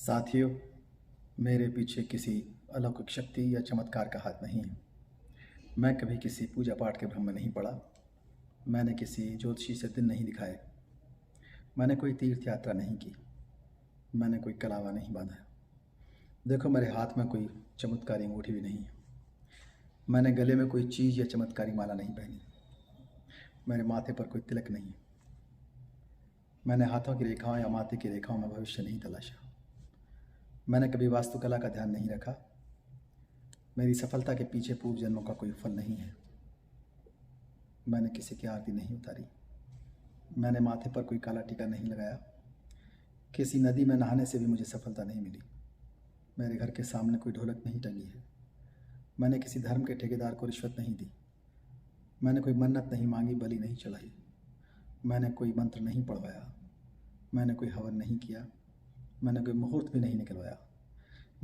साथियों, मेरे पीछे किसी अलौकिक शक्ति या चमत्कार का हाथ नहीं है। मैं कभी किसी पूजा पाठ के भ्रम में नहीं पड़ा। मैंने किसी ज्योतिषी से दिन नहीं दिखाए। मैंने कोई तीर्थ यात्रा नहीं की। मैंने कोई कलावा नहीं बांधा। देखो, मेरे हाथ में कोई चमत्कारी अंगूठी भी नहीं है। मैंने गले में कोई चीज़ या चमत्कारी माला नहीं पहनी। मेरे माथे पर कोई तिलक नहीं है। मैंने हाथों की रेखाओं या माथे की रेखाओं में भविष्य नहीं तलाशा। मैंने कभी वास्तुकला का ध्यान नहीं रखा। मेरी सफलता के पीछे पूर्व जन्मों का कोई फल नहीं है। मैंने किसी की आरती नहीं उतारी। मैंने माथे पर कोई काला टीका नहीं लगाया। किसी नदी में नहाने से भी मुझे सफलता नहीं मिली। मेरे घर के सामने कोई ढोलक नहीं टंगी है। मैंने किसी धर्म के ठेकेदार को रिश्वत नहीं दी। मैंने कोई मन्नत नहीं मांगी, बलि नहीं चढ़ाई। मैंने कोई मंत्र नहीं पढ़वाया। मैंने कोई हवन नहीं किया। मैंने कोई मुहूर्त भी नहीं निकलवाया।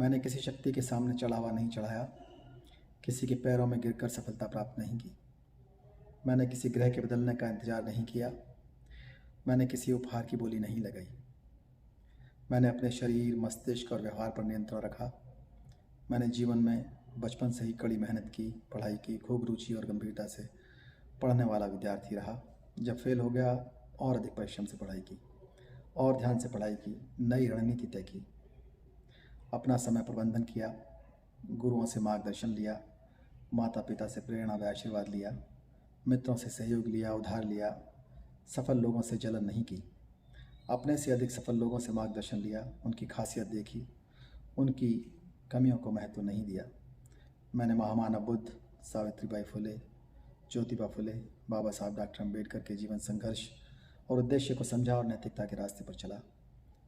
मैंने किसी शक्ति के सामने चढ़ावा नहीं चढ़ाया। किसी के पैरों में गिरकर सफलता प्राप्त नहीं की। मैंने किसी ग्रह के बदलने का इंतजार नहीं किया। मैंने किसी उपहार की बोली नहीं लगाई। मैंने अपने शरीर, मस्तिष्क और व्यवहार पर नियंत्रण रखा। मैंने जीवन में बचपन से ही कड़ी मेहनत की, पढ़ाई की, खूब रुचि और गंभीरता से पढ़ने वाला विद्यार्थी रहा। जब फेल हो गया, और अधिक परिश्रम से पढ़ाई की और ध्यान से पढ़ाई की, नई रणनीति तय की, अपना समय प्रबंधन किया, गुरुओं से मार्गदर्शन लिया, माता पिता से प्रेरणा व आशीर्वाद लिया, मित्रों से सहयोग लिया, उधार लिया, सफल लोगों से जलन नहीं की, अपने से अधिक सफल लोगों से मार्गदर्शन लिया, उनकी खासियत देखी, उनकी कमियों को महत्व नहीं दिया। मैंने महामानव बुद्ध, सावित्रीबाई फुले, ज्योतिबा फुले, बाबा साहब डॉक्टर अम्बेडकर के जीवन संघर्ष और उद्देश्य को समझा और नैतिकता के रास्ते पर चला,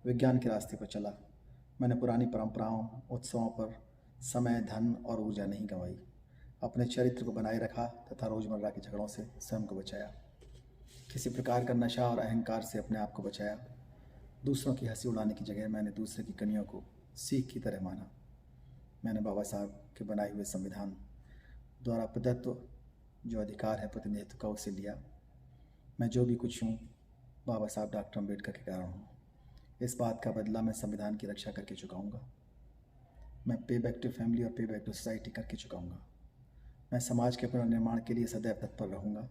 विज्ञान के रास्ते पर चला। मैंने पुरानी परंपराओं, उत्सवों पर समय, धन और ऊर्जा नहीं गंवाई। अपने चरित्र को बनाए रखा तथा रोजमर्रा के झगड़ों से स्वयं को बचाया। किसी प्रकार का नशा और अहंकार से अपने आप को बचाया। दूसरों की हंसी उड़ाने की जगह मैंने दूसरे की कमियों को सीख की तरह माना। मैंने बाबा साहब के बनाए हुए संविधान द्वारा प्रदत्त जो अधिकार है प्रतिनिधित्व का, उसे लिया। मैं जो भी कुछ हूँ, बाबा साहब डॉक्टर अम्बेडकर के कारण हूँ। इस बात का बदला मैं संविधान की रक्षा करके चुकाऊँगा। मैं पे बैक टू फैमिली और पे बैक टू सोसाइटी करके चुकाऊँगा। मैं समाज के पुनर्निर्माण के लिए सदैव तत्पर रहूँगा।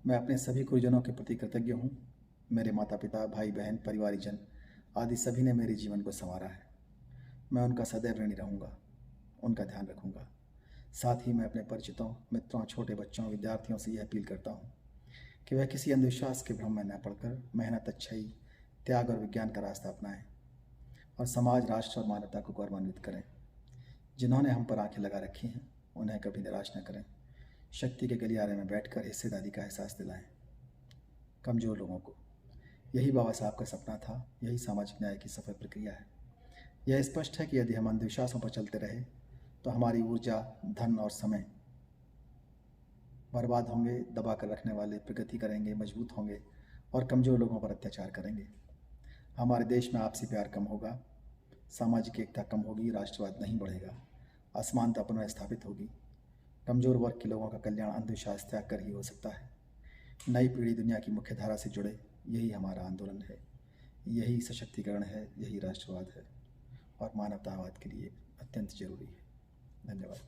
मैं अपने सभी गुरुजनों के प्रति कृतज्ञ हूँ। मेरे माता पिता, भाई बहन, परिवारीजन आदि सभी ने मेरे जीवन को संवारा है। मैं उनका सदैव ऋणी रहूँगा, उनका ध्यान रखूँगा। साथ ही मैं अपने परिचितों, मित्रों, छोटे बच्चों, विद्यार्थियों से यह अपील करता हूँ कि वह किसी अंधविश्वास के भ्रम में न पड़कर मेहनत, अच्छाई, त्याग और विज्ञान का रास्ता अपनाएं और समाज, राष्ट्र और मानवता को गौरवान्वित करें। जिन्होंने हम पर आंखें लगा रखी हैं, उन्हें कभी निराश न करें। शक्ति के गलियारे में बैठकर हिस्सेदारी का एहसास दिलाएं कमज़ोर लोगों को। यही बाबा साहब का सपना था। यही सामाजिक न्याय की सफल प्रक्रिया है। यह स्पष्ट है कि यदि हम अंधविश्वासों पर चलते रहे तो हमारी ऊर्जा, धन और समय बर्बाद होंगे। दबा कर रखने वाले प्रगति करेंगे, मजबूत होंगे और कमज़ोर लोगों पर अत्याचार करेंगे। हमारे देश में आपसी प्यार कम होगा, सामाजिक एकता कम होगी, राष्ट्रवाद नहीं बढ़ेगा, असमानता पुनः स्थापित होगी। कमज़ोर वर्ग के लोगों का कल्याण अंधविश्वास त्याग कर ही हो सकता है। नई पीढ़ी दुनिया की मुख्य धारा से जुड़े, यही हमारा आंदोलन है। यही सशक्तिकरण है, यही राष्ट्रवाद है और मानवतावाद के लिए अत्यंत जरूरी है। धन्यवाद।